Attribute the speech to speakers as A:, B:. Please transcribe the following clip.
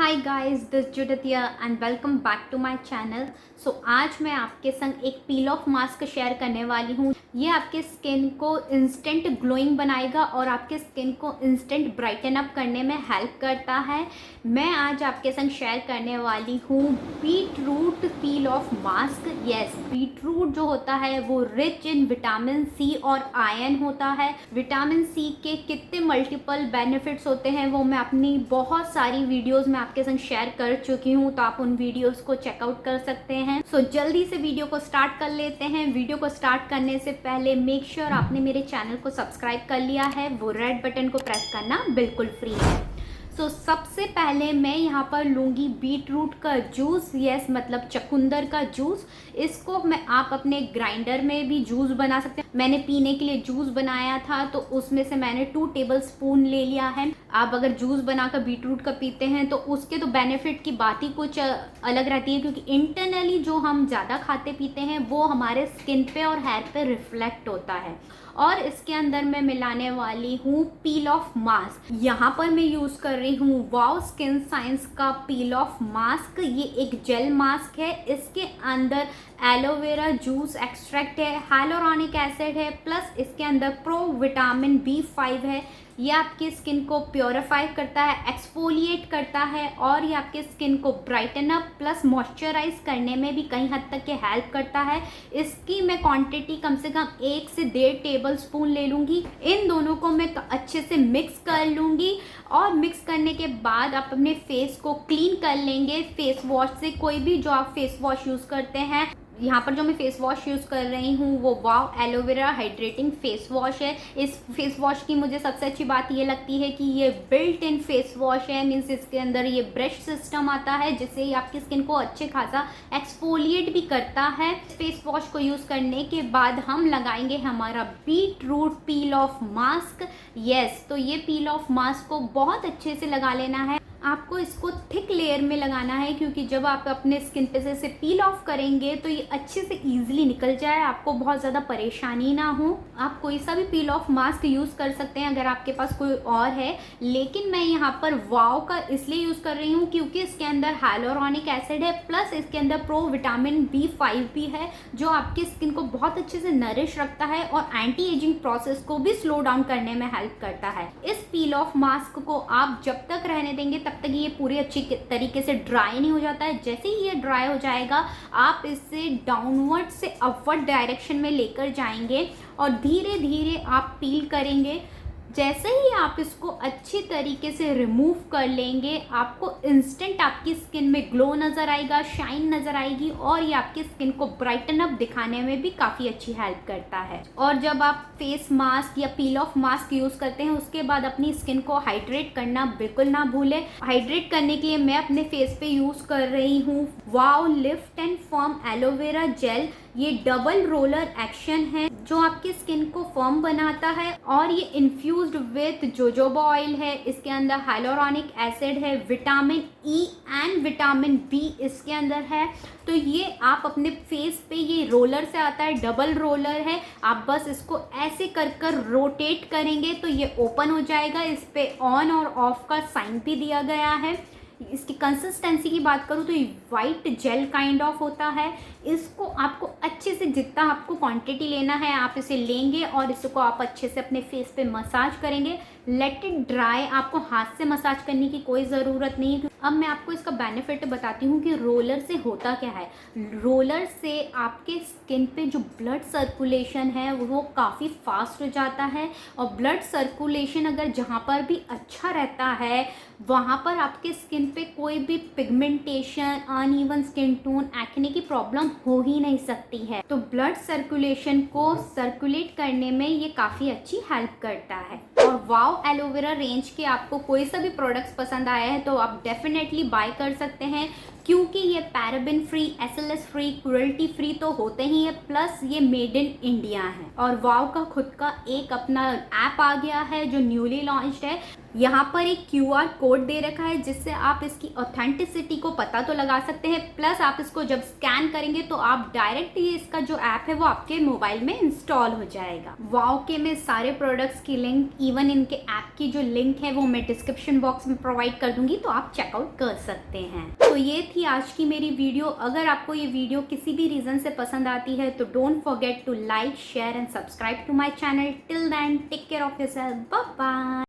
A: Hi guys, this जुडतिया and welcome back to my channel. So आज मैं आपके संग एक पील ऑफ मास्क शेयर करने वाली हूँ। ये आपके स्किन को इंस्टेंट ग्लोइंग बनाएगा और आपके स्किन को इंस्टेंट ब्राइटन अप करने में हेल्प करता है। मैं आज आपके संग शेयर करने वाली हूँ beetroot peel off mask. Yes, beetroot जो होता है वो रिच इन विटामिन सी और आयरन होता है। विटामिन सी के कितने मल्टीपल बेनिफिट्स होते हैं वो मैं अपनी बहुत सारी वीडियोज़ में आपके संग शेयर कर चुकी हूँ, तो आप उन वीडियोस को चेकआउट कर सकते हैं। सो जल्दी से वीडियो को स्टार्ट कर लेते हैं। वीडियो को स्टार्ट करने से पहले मेक श्योर आपने मेरे चैनल को सब्सक्राइब कर लिया है। वो रेड बटन को प्रेस करना बिल्कुल फ्री है। सबसे पहले मैं यहाँ पर लूँगी बीट रूट का जूस। यस, मतलब चुकंदर का जूस। इसको आप अपने ग्राइंडर में भी जूस बना सकते हैं। मैंने पीने के लिए जूस बनाया था तो उसमें से मैंने 2 टेबलस्पून ले लिया है। आप अगर जूस बनाकर बीट रूट का पीते हैं तो उसके तो बेनिफिट की बात ही कुछ अलग रहती है, क्योंकि इंटरनली जो हम ज़्यादा खाते पीते हैं वो हमारे स्किन पे और हेयर पे रिफ्लेक्ट होता है। और इसके अंदर मैं मिलाने वाली हूँ पील ऑफ मास्क। यहाँ पर मैं यूज़ कर रही हूँ वाओ स्किन साइंस का पील ऑफ मास्क। ये एक जेल मास्क है। इसके अंदर एलोवेरा जूस एक्सट्रैक्ट है, हाइलोरॉनिक एसिड है, प्लस इसके अंदर प्रो विटामिन B5 है। ये आपकी स्किन को प्योरीफाई करता है, एक्सफोलिएट करता है और ये आपके स्किन को ब्राइटन अप प्लस मॉइस्चराइज करने में भी कई हद तक ये हेल्प करता है। इसकी मैं क्वांटिटी कम से कम 1 से 1.5 टेबलस्पून ले लूँगी। इन दोनों को मैं अच्छे से मिक्स कर लूँगी और मिक्स करने के बाद आप अपने फेस को क्लीन कर लेंगे फेस वॉश से। कोई भी जो आप फेस वॉश यूज़ करते हैं, यहाँ पर जो मैं फेस वॉश यूज़ कर रही हूँ वो wow aloe vera hydrating face wash है। इस फेस वॉश की मुझे सबसे अच्छी बात ये लगती है कि ये बिल्ट इन फेस वॉश है। मीन्स इसके अंदर ये ब्रश सिस्टम आता है जिससे ये आपकी स्किन को अच्छे खासा एक्सफोलिएट भी करता है। फेस वॉश को यूज़ करने के बाद हम लगाएंगे हमारा beetroot peel off mask. Yes, तो ये पील ऑफ मास्क को बहुत अच्छे से लगा लेना है। आपको इसको थिक लेयर में लगाना है, क्योंकि जब आप अपने स्किन पे से इसे पील ऑफ करेंगे तो ये अच्छे से ईजिली निकल जाए, आपको बहुत ज़्यादा परेशानी ना हो। आप कोई सा भी पील ऑफ मास्क यूज़ कर सकते हैं अगर आपके पास कोई और है, लेकिन मैं यहाँ पर वाओ का इसलिए यूज़ कर रही हूँ क्योंकि इसके अंदर हाइलोरॉनिक एसिड है, प्लस इसके अंदर प्रो विटामिन B5 भी है जो आपकी स्किन को बहुत अच्छे से नरिश रखता है और एंटी एजिंग प्रोसेस को भी स्लो डाउन करने में हेल्प करता है। इस पील ऑफ मास्क को आप जब तक रहने देंगे तब तक ये पूरी अच्छी तरीके से ड्राई नहीं हो जाता है। जैसे ही ये ड्राई हो जाएगा आप इसे डाउनवर्ड से अपवर्ड डायरेक्शन में लेकर जाएंगे और धीरे धीरे आप पील करेंगे। जैसे ही आप इसको अच्छी तरीके से रिमूव कर लेंगे आपको इंस्टेंट आपकी स्किन में ग्लो नज़र आएगा, शाइन नज़र आएगी और ये आपकी स्किन को ब्राइटन अप दिखाने में भी काफ़ी अच्छी हेल्प करता है। और जब आप फेस मास्क या पील ऑफ मास्क यूज़ करते हैं उसके बाद अपनी स्किन को हाइड्रेट करना बिल्कुल ना भूलें। हाइड्रेट करने के लिए मैं अपने फेस पे यूज़ कर रही हूँ wow lift and firm aloe vera gel. ये डबल रोलर एक्शन है जो आपकी स्किन को फर्म बनाता है और ये इन्फ्यूज्ड विथ जोजोबा ऑयल है। इसके अंदर हाइलोरॉनिक एसिड है, vitamin E and vitamin B इसके अंदर है। तो ये आप अपने फेस पे, ये रोलर से आता है, डबल रोलर है। आप बस इसको ऐसे कर रोटेट करेंगे तो ये ओपन हो जाएगा। इस पे ऑन और ऑफ का साइन भी दिया गया है। इसकी कंसिस्टेंसी की बात करूँ तो ये वाइट जेल काइंड ऑफ होता है। इसको आपको अच्छे से, जितना आपको क्वांटिटी लेना है आप इसे लेंगे और इसको आप अच्छे से अपने फेस पे मसाज करेंगे। Let it dry. आपको हाथ से मसाज करने की कोई ज़रूरत नहीं है। अब मैं आपको इसका बेनिफिट बताती हूँ कि रोलर से होता क्या है। रोलर से आपके स्किन पे जो ब्लड सर्कुलेशन है वो काफ़ी फास्ट हो जाता है और ब्लड सर्कुलेशन अगर जहाँ पर भी अच्छा रहता है वहाँ पर आपके स्किन पे कोई भी pigmentation, uneven skin tone, acne की प्रॉब्लम हो ही नहीं सकती है। तो ब्लड सर्कुलेशन को सर्कुलेट करने में ये काफ़ी अच्छी हेल्प करता है। और वाओ एलोवेरा रेंज के आपको कोई सा भी प्रोडक्ट्स पसंद आया है तो आप डेफिनेटली बाय कर सकते हैं, क्योंकि ये paraben free, SLS free, cruelty free तो होते ही है, प्लस ये मेड इन इंडिया है। और वाओ का खुद का एक अपना ऐप आ गया है जो न्यूली लॉन्च्ड है। यहाँ पर एक QR कोड दे रखा है जिससे आप इसकी ऑथेंटिसिटी को पता तो लगा सकते हैं, प्लस आप इसको जब स्कैन करेंगे तो आप डायरेक्ट ही इसका जो ऐप है वो आपके मोबाइल में इंस्टॉल हो जाएगा। वाओ के मैं सारे प्रोडक्ट्स की लिंक, इवन इनके ऐप की जो लिंक है वो मैं डिस्क्रिप्शन बॉक्स में प्रोवाइड कर दूंगी, तो आप चेकआउट कर सकते हैं। तो ये थी आज की मेरी वीडियो। अगर आपको ये वीडियो किसी भी रीजन से पसंद आती है तो don't forget to like, share and subscribe to my channel. Till then take care of yourself, bye bye.